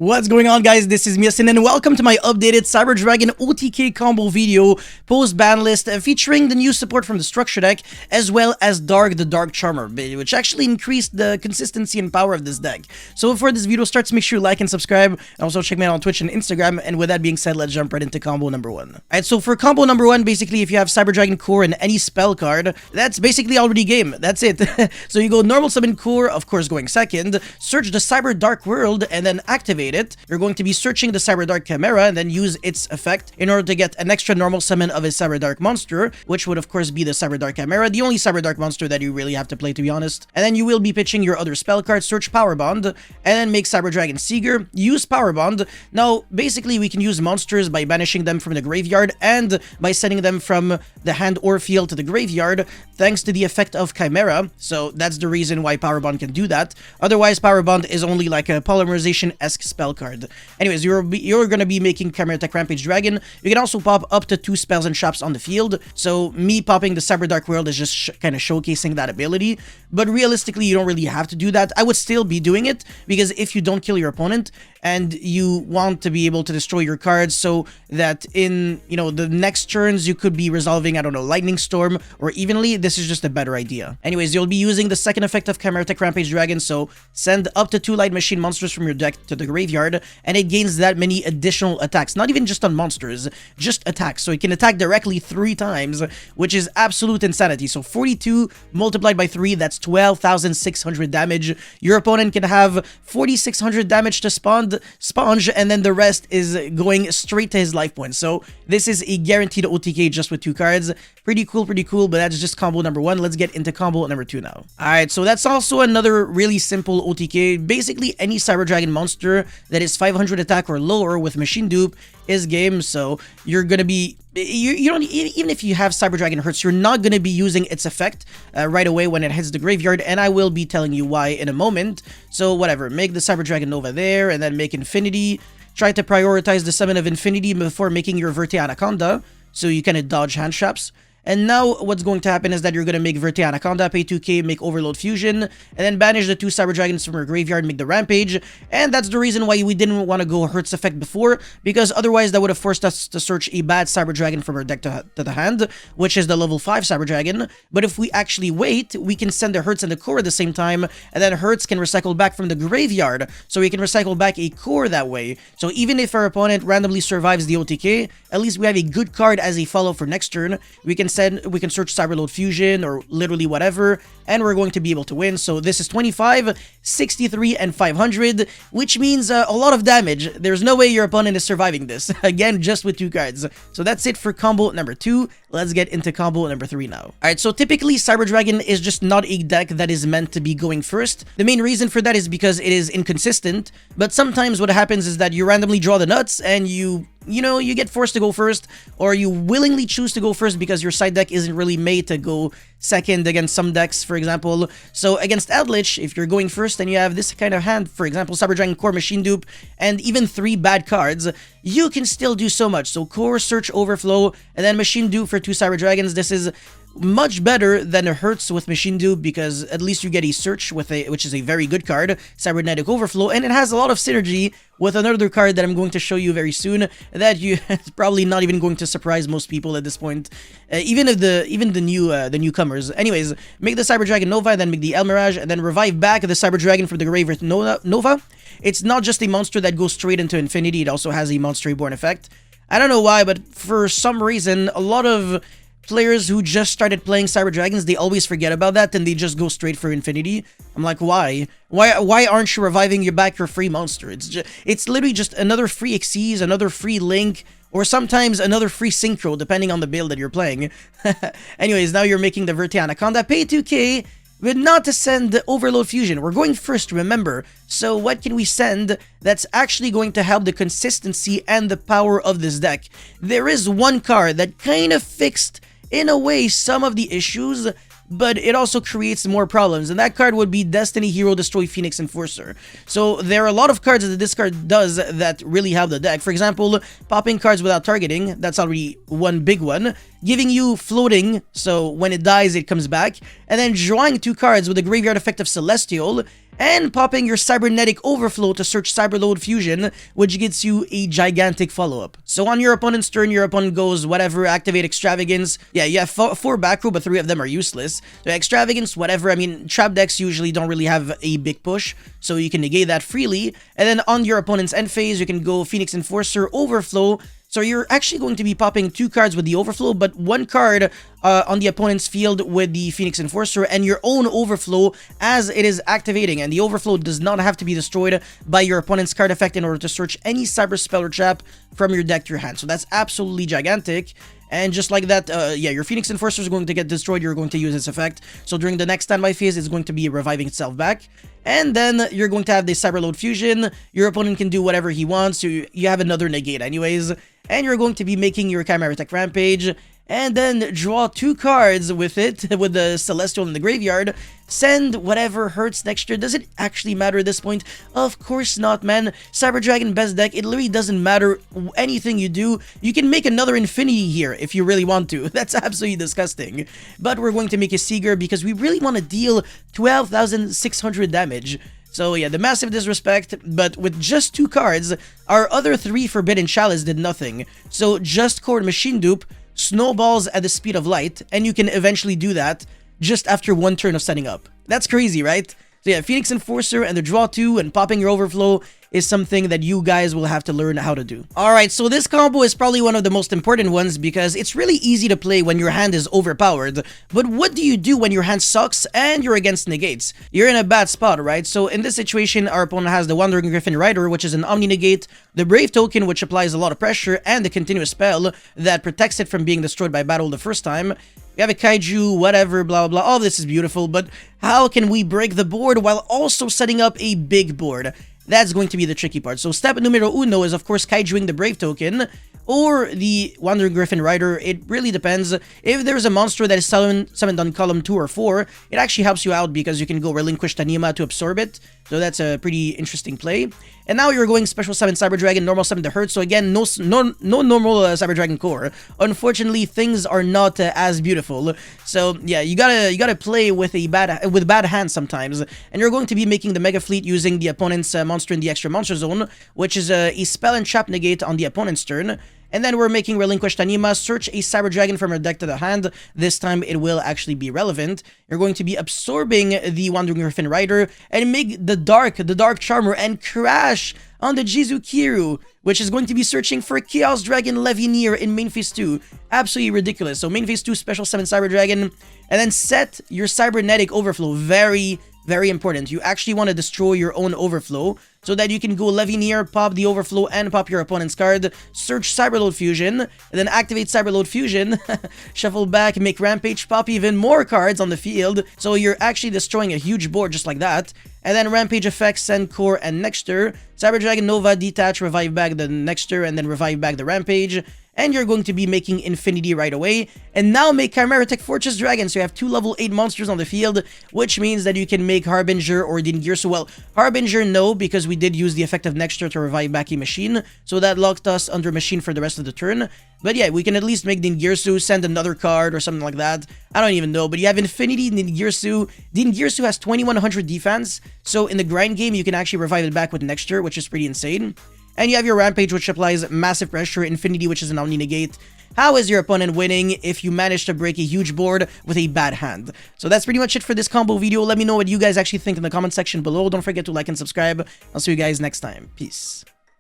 What's going on, guys? This is Miasin and welcome to my updated Cyber Dragon OTK combo video post-ban list featuring the new support from the structure deck as well as Dark the Dark Charmer, which actually increased the consistency and power of this deck. So before this video starts, make sure you like and subscribe, and also check me out on Twitch and Instagram. And with that being said, let's jump right into combo number one. Alright, so for combo number one, basically if you have Cyber Dragon Core and any spell card, that's basically already game. That's it. So you go normal summon Core, of course going second, search the Cyber Dark World and then activate it. You're going to be searching the Cyber Dark Chimera and then use its effect in order to get an extra normal summon of a Cyber Dark monster, which would of course be the Cyber Dark Chimera, the only Cyber Dark monster that you really have to play, to be honest. And then you will be pitching your other spell card, search Power Bond, and then make Cyber Dragon Seeger, use Power Bond. Now, basically we can use monsters by banishing them from the graveyard and by sending them from the hand or field to the graveyard, thanks to the effect of Chimera. So that's the reason why Power Bond can do that. Otherwise, Power Bond is only like a polymerization-esque spell card. Anyways, you're going to be making Chimera Tech Rampage Dragon. You can also pop up to 2 spells and shops on the field. So me popping the Cyber Dark World is just kind of showcasing that ability. But realistically, you don't really have to do that. I would still be doing it because if you don't kill your opponent and you want to be able to destroy your cards so that in, the next turns you could be resolving, I don't know, Lightning Storm or evenly, this is just a better idea. Anyways, you'll be using the second effect of Chimera Tech Rampage Dragon, so send up to 2 Light Machine monsters from your deck to the graveyard, and it gains that many additional attacks. Not even just on monsters, just attacks. So it can attack directly 3 times, which is absolute insanity. So 42 multiplied by 3, that's 12,600 damage. Your opponent can have 4,600 damage to sponge, and then the rest is going straight to his life points. So this is a guaranteed OTK just with 2 cards. Pretty cool, but that's just combo number 1. Let's get into combo number 2 now. Alright, so that's also another really simple OTK. Basically, any Cyber Dragon monster that is 500 attack or lower with machine dupe is game. So you're gonna be, you don't, even if you have Cyber Dragon Hurts, you're not gonna be using its effect right away when it hits the graveyard, and I will be telling you why in a moment. So whatever, make the Cyber Dragon Nova there, and then make Infinity. Try to prioritize the summon of Infinity before making your Verte Anaconda, so you kind of dodge hand traps. And now what's going to happen is that you're going to make Verte Anaconda, pay 2k, make Overload Fusion, and then banish the 2 Cyber Dragons from your graveyard, make the Rampage. And that's the reason why we didn't want to go Hurts effect before, because otherwise that would have forced us to search a bad Cyber Dragon from our deck to the hand, which is the level 5 Cyber Dragon. But if we actually wait, we can send the Hurts and the Core at the same time, and then Hurts can recycle back from the graveyard, so we can recycle back a Core that way. So even if our opponent randomly survives the OTK, at least we have a good card as a follow for next turn. We can search Cyberload Fusion or literally whatever, and we're going to be able to win. So this is 25, 63, and 500, which means a lot of damage. There's no way your opponent is surviving this. Again, just with 2 cards. So that's it for combo number 2. Let's get into combo number 3 now. Alright, so typically Cyber Dragon is just not a deck that is meant to be going first. The main reason for that is because it is inconsistent, but sometimes what happens is that you randomly draw the nuts and you get forced to go first, or you willingly choose to go first because your side deck isn't really made to go second against some decks, for example. So against Eldritch, if you're going first and you have this kind of hand, for example, Cyber Dragon Core, Machine Dupe, and even 3 bad cards, you can still do so much. So Core, Search, Overflow, and then Machine Dupe for 2 Cyber Dragons. This is much better than a Hurts with Machine Dupe, because at least you get a Search with which is a very good card, Cybernetic Overflow, and it has a lot of synergy with another card that I'm going to show you very soon that it's probably not even going to surprise most people at this point, even the newcomers. Anyways, make the Cyber Dragon Nova, and then make the El Mirage, and then revive back the Cyber Dragon from the graveyard Nova. It's not just a monster that goes straight into Infinity, it also has a Monster Reborn effect. I don't know why, but for some reason, a lot of players who just started playing Cyber Dragons, they always forget about that and they just go straight for Infinity. I'm like, why? Why aren't you reviving your free monster? It's literally just another free Xyz, another free Link, or sometimes another free Synchro, depending on the build that you're playing. Anyways, now you're making the Verte Anaconda, pay 2k, but not to send the Overload Fusion. We're going first, remember. So what can we send that's actually going to help the consistency and the power of this deck? There is one card that kind of fixed, in a way, some of the issues, but it also creates more problems, and that card would be Destiny Hero Destroy Phoenix Enforcer. So there are a lot of cards that this card does that really help the deck. For example, popping cards without targeting, that's already one big one. giving you floating, so when it dies, it comes back, and then drawing 2 cards with the graveyard effect of Celestial, and popping your Cybernetic Overflow to search Cyberload Fusion, which gets you a gigantic follow-up. So on your opponent's turn, your opponent goes whatever, activate Extravagance. Yeah, you have 4 back row, but 3 of them are useless. So Extravagance, whatever, I mean, trap decks usually don't really have a big push, so you can negate that freely. And then on your opponent's end phase, you can go Phoenix Enforcer, Overflow. So you're actually going to be popping 2 cards with the Overflow, but 1 card on the opponent's field with the Phoenix Enforcer, and your own Overflow as it is activating. And the Overflow does not have to be destroyed by your opponent's card effect in order to search any Cyber Spell or Trap from your deck to your hand. So that's absolutely gigantic. And just like that, yeah, your Phoenix Enforcer is going to get destroyed. You're going to use its effect. So during the next standby phase, it's going to be reviving itself back. And then you're going to have the Cyberload Fusion. Your opponent can do whatever he wants. So you have another negate anyways. And you're going to be making your Chimera Tech Rampage. And then draw 2 cards with it, with the Celestial in the graveyard. Send whatever hurts next turn. Does it actually matter at this point? Of course not, man. Cyber Dragon best deck, it literally doesn't matter anything you do. You can make another Infinity here if you really want to. That's absolutely disgusting. But we're going to make a Seeger because we really want to deal 12,600 damage. So yeah, the massive disrespect, but with just 2 cards, our other 3 Forbidden Chalice did nothing. So just Cord Machine Dupe snowballs at the speed of light, and you can eventually do that just after 1 turn of setting up. That's crazy, right? So yeah, Phoenix Enforcer and the draw 2 and popping your Overflow is something that you guys will have to learn how to do. Alright, so this combo is probably one of the most important ones because it's really easy to play when your hand is overpowered, but what do you do when your hand sucks and you're against negates? You're in a bad spot, right? So in this situation, our opponent has the Wandering Griffin Rider, which is an Omni Negate, the Brave Token, which applies a lot of pressure, and the Continuous Spell that protects it from being destroyed by battle the first time. We have a Kaiju, whatever, blah, blah, blah. All this is beautiful, but how can we break the board while also setting up a big board? That's going to be the tricky part. So step numero uno is, of course, Kaijuing the Brave Token or the Wandering Griffin Rider. It really depends. If there's a monster that is summoned on column 2 or 4, it actually helps you out because you can go Relinquish Tanima to absorb it. So that's a pretty interesting play. And now you're going Special Summon Cyber Dragon, Normal Summon the Hurt. So again, no normal Cyber Dragon core. Unfortunately, things are not as beautiful. So yeah, you gotta play with bad hands sometimes. And you're going to be making the Mega Fleet using the opponent's monster in the extra monster zone, which is a spell and trap negate on the opponent's turn. And then we're making Relinquish Tanima, search a Cyber Dragon from our deck to the hand. This time it will actually be relevant. You're going to be absorbing the Wandering Griffin Rider and make the Dark Charmer and crash on the Jizukiru, which is going to be searching for Chaos Dragon Levineer in main phase 2. Absolutely ridiculous. So main phase 2, Special Summon Cyber Dragon, and then set your Cybernetic Overflow. Very, very important. You actually want to destroy your own Overflow so that you can go Levineer, pop the Overflow, and pop your opponent's card, search Cyberload Fusion, and then activate Cyberload Fusion, shuffle back, make Rampage, pop even more cards on the field, so you're actually destroying a huge board just like that. And then Rampage effects, send Core and Nexter, Cyber Dragon Nova, detach, revive back the Nexter, and then revive back the Rampage. And you're going to be making Infinity right away. And now make Chimera Tech Fortress Dragon. So you have 2 level 8 monsters on the field, which means that you can make Harbinger or Dingirsu. Well, Harbinger, no, because we did use the effect of Nexter to revive back a machine. So that locked us under machine for the rest of the turn. But yeah, we can at least make Dingirsu, send another card or something like that. I don't even know. But you have Infinity, Dingirsu. Dingirsu has 2100 defense. So in the grind game, you can actually revive it back with Nexter, which is pretty insane. And you have your Rampage, which applies massive pressure, Infinity, which is an Omni Negate. How is your opponent winning if you manage to break a huge board with a bad hand? So that's pretty much it for this combo video. Let me know what you guys actually think in the comment section below. Don't forget to like and subscribe. I'll see you guys next time. Peace.